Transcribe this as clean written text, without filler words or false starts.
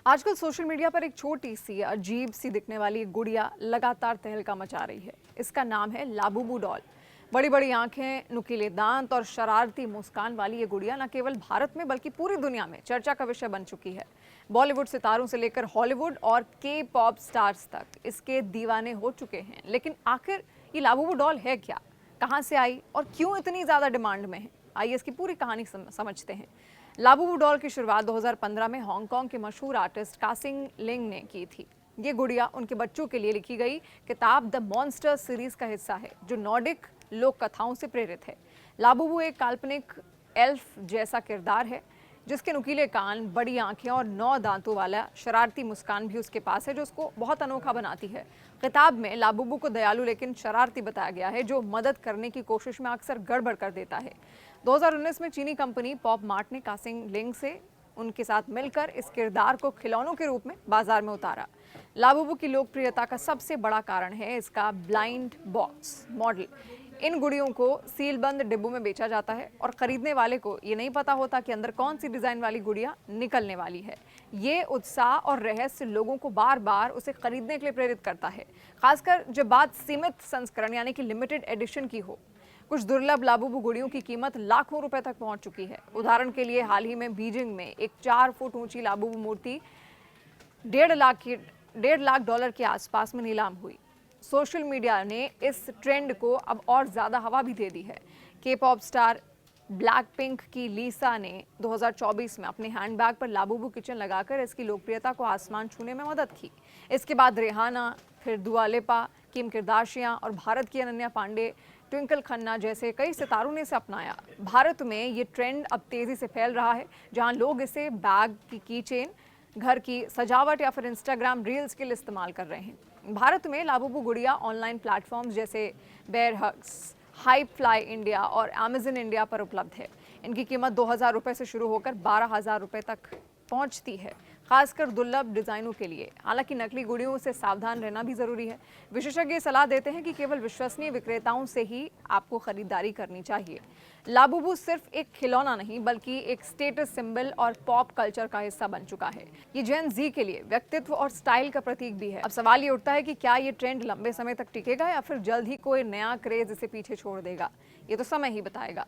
आजकल social media पर एक छोटी सी अजीब सी दिखने वाली एक गुड़िया लगातार तहलका मचा रही है। इसका नाम है लाबूबू डॉल। बड़ी बड़ी आंखें, नुकीले दांत और शरारती मुस्कान वाली ये गुड़िया न केवल भारत में बल्कि पूरी दुनिया में चर्चा का विषय बन चुकी है। बॉलीवुड सितारों से लेकर हॉलीवुड और के पॉप स्टार्स तक इसके दीवाने हो चुके हैं। लेकिन आखिर ये लाबूबू डॉल है क्या, कहाँ से आई और क्यों इतनी ज्यादा डिमांड में है? आइए इसकी पूरी कहानी समझते हैं। लाबूबू डॉल की शुरुआत 2015 में हांगकांग के मशहूर आर्टिस्ट कासिंग लिंग ने की थी। ये गुड़िया उनके बच्चों के लिए लिखी गई किताब द मॉन्स्टर सीरीज का हिस्सा है, जो नॉर्डिक लोक कथाओं से प्रेरित है। लाबूबू एक काल्पनिक एल्फ जैसा किरदार है, जिसके नुकीले कान, बड़ी आंखें और 9 दांतों वाला शरारती मुस्कान भी उसके पास है, जो उसको बहुत अनोखा बनाती है। किताब में लाबूबू को दयालु लेकिन शरारती बताया गया है, जो मदद करने की कोशिश में अक्सर गड़बड़ कर देता है। 2019 में चीनी कंपनी पॉप मार्ट ने कासिंग लिंग से उनके साथ मिलकर इस किरदार को खिलौनों के रूप में बाजार में उतारा। लाबूबू की लोकप्रियता का सबसे बड़ा कारण है इसका ब्लाइंड बॉक्स मॉडल। इन गुड़ियों को सीलबंद डिब्बों में बेचा जाता है और खरीदने वाले को ये नहीं पता होता कि अंदर कौन सी डिजाइन वाली गुड़िया निकलने वाली है। ये उत्साह और रहस्य लोगों को बार बार उसे खरीदने के लिए प्रेरित करता है, खासकर जब बात सीमित संस्करण यानी कि लिमिटेड एडिशन की हो। कुछ दुर्लभ लाबूबू गुड़ियों की कीमत लाखों रुपए तक पहुंच चुकी है। उदाहरण के लिए हाल ही में बीजिंग में एक 4 फुट ऊंची लाबूबू मूर्ति 1.5 लाख डॉलर के आसपास में नीलाम हुई। सोशल मीडिया ने इस ट्रेंड को अब और ज्यादा हवा भी दे दी है। के पॉप स्टार ब्लैक पिंक की लीसा ने 2024 में अपने हैंडबैग पर लाबूबू किचन लगाकर इसकी लोकप्रियता को आसमान छूने में मदद की। इसके बाद रिहाना, फिर दुआ लिपा, किम कार्दाशियां और भारत की अनन्या पांडे, ट्विंकल खन्ना जैसे कई सितारों ने इसे अपनाया। भारत में ये ट्रेंड अब तेजी से फैल रहा है, जहां लोग इसे बैग की कीचेन, घर की सजावट या फिर इंस्टाग्राम रील्स के लिए इस्तेमाल कर रहे हैं। भारत में लाबूबू गुड़िया ऑनलाइन प्लेटफॉर्म्स जैसे Bear Hugs, Hype Fly India और अमेजन इंडिया पर उपलब्ध है। इनकी कीमत 2000 रुपए से शुरू होकर 12,000 रुपए तक पहुंचती है, खासकर दुर्लभ डिजाइनों के लिए। हालांकि नकली गुड़ियों से सावधान रहना भी जरूरी है। विशेषज्ञ सलाह देते हैं कि केवल विश्वसनीय विक्रेताओं से ही आपको खरीदारी करनी चाहिए। लाबूबू सिर्फ एक खिलौना नहीं बल्कि एक स्टेटस सिंबल और पॉप कल्चर का हिस्सा बन चुका है। ये जेन जी के लिए व्यक्तित्व और स्टाइल का प्रतीक भी है। अब सवाल ये उठता है कि क्या ये ट्रेंड लंबे समय तक टिकेगा या फिर जल्द ही कोई नया क्रेज इसे पीछे छोड़ देगा। ये तो समय ही बताएगा।